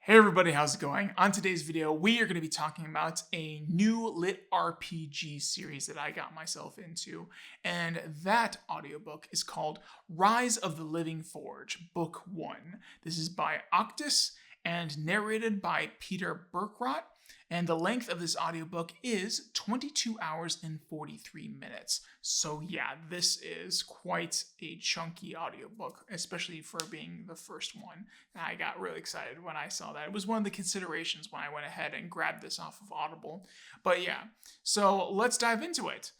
Hey everybody, how's it going? On today's video, we are going to be talking about a new LitRPG series that I got myself into, and that audiobook is called Rise of the Living Forge, Book 1. This is by Octus and narrated by Peter Burkrot, and the length of this audiobook is 22 hours and 43 minutes. So yeah, this is quite a chunky audiobook, especially for being the first one. And I got really excited when I saw that. It was one of the considerations when I went ahead and grabbed this off of Audible. But yeah, so let's dive into it.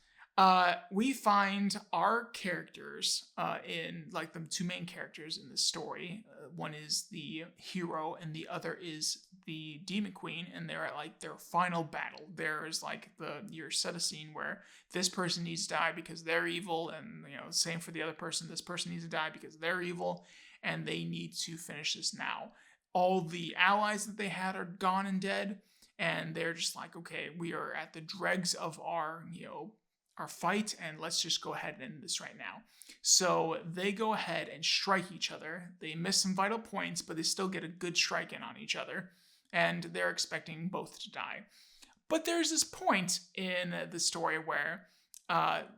We find our characters in like the two main characters in this story. One is the hero and the other is the demon queen, and they're at like their final battle. There's like you're set a scene where this person needs to die because they're evil, and same for the other person. This person needs to die because they're evil, and they need to finish this now. All the allies that they had are gone and dead, and they're just like, okay, we are at the dregs of our fight, and let's just go ahead and end this right now. So they go ahead and strike each other. They miss some vital points, but they still get a good strike in on each other, and they're expecting both to die. But there's this point in the story where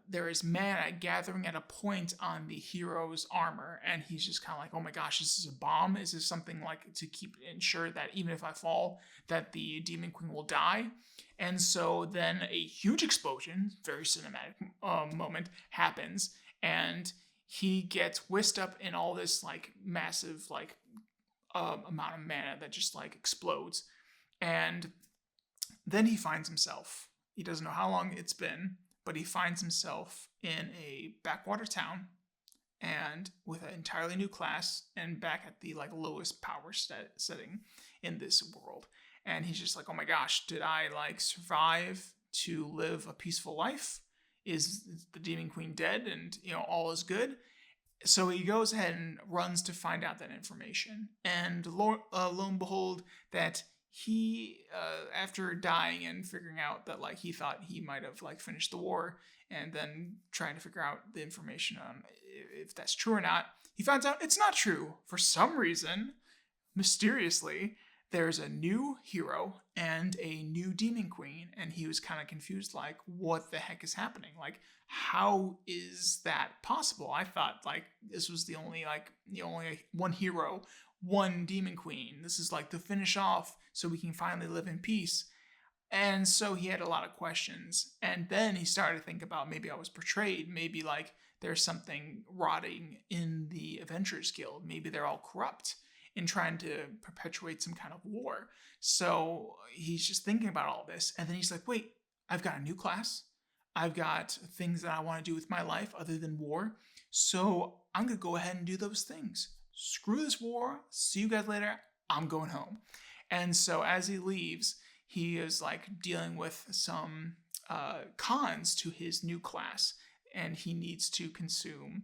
there is mana gathering at a point on the hero's armor, and he's just kind of like, oh my gosh, is this a bomb? Is this something like to ensure that even if I fall, that the demon queen will die? And so then a huge explosion, very cinematic moment, happens, and he gets whisked up in all this like massive amount of mana that just like explodes. And then he finds himself, he doesn't know how long it's been, but he finds himself in a backwater town and with an entirely new class and back at the like lowest power setting in this world. And he's just like, oh my gosh, did I like survive to live a peaceful life? Is the demon queen dead and all is good? So he goes ahead and runs to find out that information. And lo and behold, that he, after dying and figuring out that like he thought he might have like finished the war, and then trying to figure out the information on if that's true or not, he finds out it's not true. For some reason, mysteriously, there's a new hero and a new demon queen, and he was kind of confused, like, what the heck is happening? Like, how is that possible? I thought like this was the only one hero, one demon queen. This is like to finish off so we can finally live in peace. And so he had a lot of questions. And then he started to think about, maybe I was betrayed. Maybe like there's something rotting in the Adventurers Guild. Maybe they're all corrupt in trying to perpetuate some kind of war. So he's just thinking about all this. And then he's like, wait, I've got a new class. I've got things that I want to do with my life other than war. So I'm going to go ahead and do those things. Screw this war. See you guys later. I'm going home. And so as he leaves, he is like dealing with some cons to his new class, and he needs to consume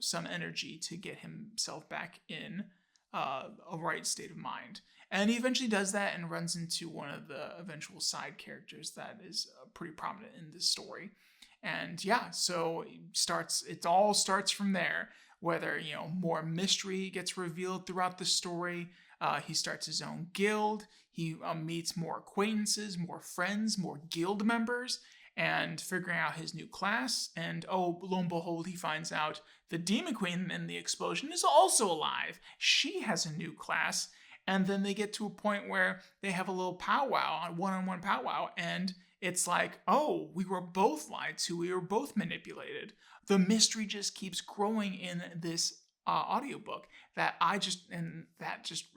some energy to get himself back in a right state of mind. And he eventually does that and runs into one of the eventual side characters that is pretty prominent in this story. And yeah, so it all starts from there. Whether more mystery gets revealed throughout the story, he starts his own guild. He meets more acquaintances, more friends, more guild members, and figuring out his new class. And oh, lo and behold, he finds out the demon queen in the explosion is also alive. She has a new class. And then they get to a point where they have a little powwow, a one-on-one powwow, and it's like, oh, we were both lied to. We were both manipulated. The mystery just keeps growing in this audiobook that just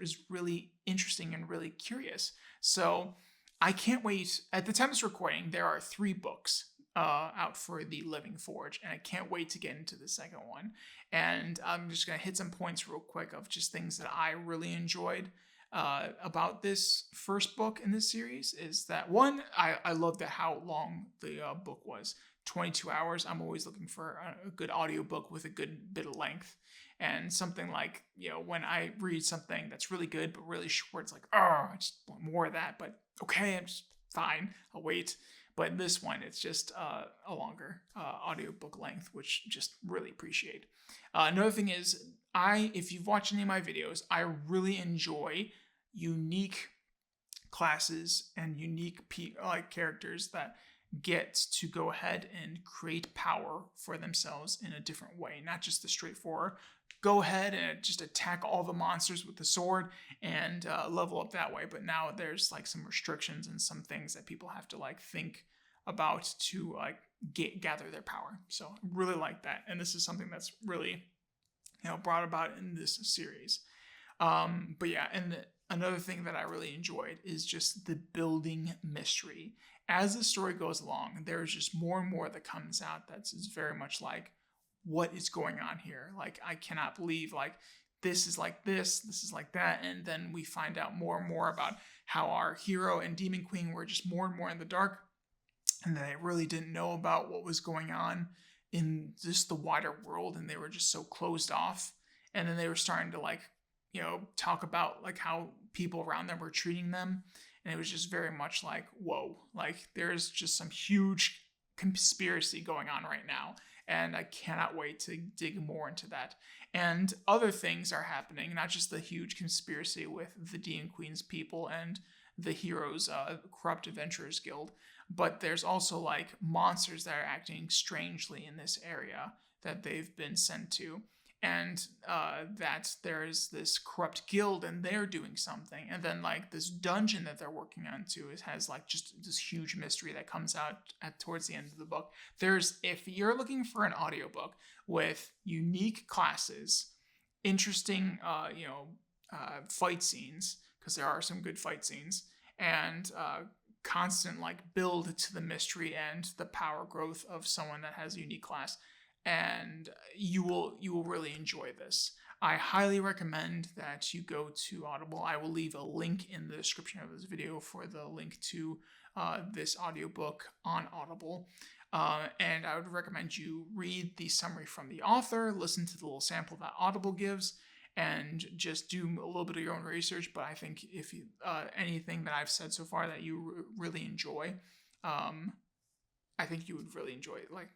is really interesting and really curious. So I can't wait. At the time of this recording, there are 3 books out for the Living Forge, and I can't wait to get into the second one. And I'm just going to hit some points real quick of just things that I really enjoyed about this first book in this series. Is that one, I loved how long the book was. 22 hours. I'm always looking for a good audiobook with a good bit of length. And something like, when I read something that's really good but really short, it's like, oh, I just want more of that. But okay, I'm just fine. I'll wait. But this one, it's just a longer audiobook length, which just really appreciate. Another thing is, if you've watched any of my videos, I really enjoy unique classes and unique characters that get to go ahead and create power for themselves in a different way, not just the straightforward go ahead and just attack all the monsters with the sword and level up that way. But now there's like some restrictions and some things that people have to like think about to like gather their power. So I really like that, and this is something that's really brought about in this series. But yeah, and another thing that I really enjoyed is just the building mystery. As the story goes along, there's just more and more that comes out that's very much like, what is going on here? Like, I cannot believe like this is like this is like that. And then we find out more and more about how our hero and Demon Queen were just more and more in the dark, and they really didn't know about what was going on in just the wider world, and they were just so closed off. And then they were starting to like, talk about like how people around them were treating them. And it was just very much like, whoa, like there's just some huge conspiracy going on right now. And I cannot wait to dig more into that. And other things are happening, not just the huge conspiracy with the Demon Queen's people and the heroes, Corrupt Adventurers Guild, but there's also like monsters that are acting strangely in this area that they've been sent to. And that there's this corrupt guild and they're doing something. And then like this dungeon that they're working on too, it has like just this huge mystery that comes out towards the end of the book. If you're looking for an audiobook with unique classes, interesting, fight scenes, because there are some good fight scenes, and constant like build to the mystery and the power growth of someone that has a unique class, and you will really enjoy this. I highly recommend that you go to Audible. I will leave a link in the description of this video for the link to this audiobook on Audible. And I would recommend you read the summary from the author, listen to the little sample that Audible gives, and just do a little bit of your own research. But I think if you anything that I've said so far that you really enjoy, I think you would really enjoy like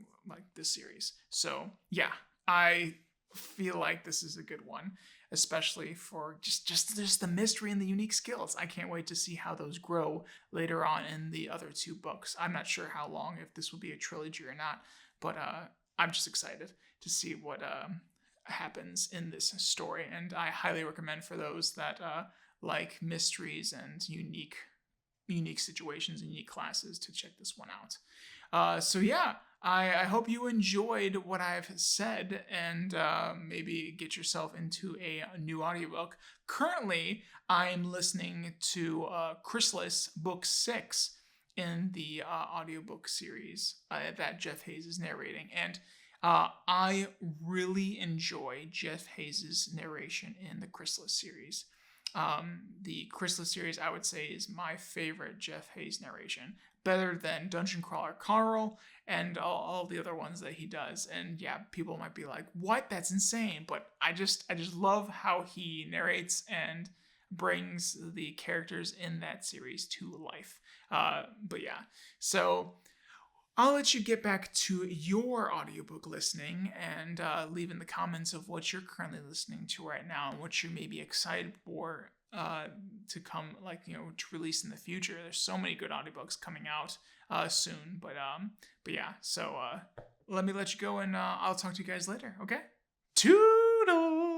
this series. So yeah, I feel like this is a good one, especially for just the mystery and the unique skills. I can't wait to see how those grow later on in the other two books. I'm not sure how long, if this will be a trilogy or not, but I'm just excited to see what happens in this story. And I highly recommend for those that like mysteries and unique situations and unique classes to check this one out. So yeah, I hope you enjoyed what I've said, and maybe get yourself into a new audiobook. Currently, I'm listening to Chrysalis Book 6 in the audiobook series that Jeff Hayes is narrating. And I really enjoy Jeff Hayes' narration in the Chrysalis series. The Chrysalis series, I would say, is my favorite Jeff Hayes narration, better than Dungeon Crawler Carl and all the other ones that he does. And yeah, people might be like, what? That's insane. But I just love how he narrates and brings the characters in that series to life. But yeah, so I'll let you get back to your audiobook listening and leave in the comments of what you're currently listening to right now and what you're maybe excited for to come, to release in the future. There's so many good audiobooks coming out soon, but yeah, so let me let you go, and I'll talk to you guys later, okay? Toodles!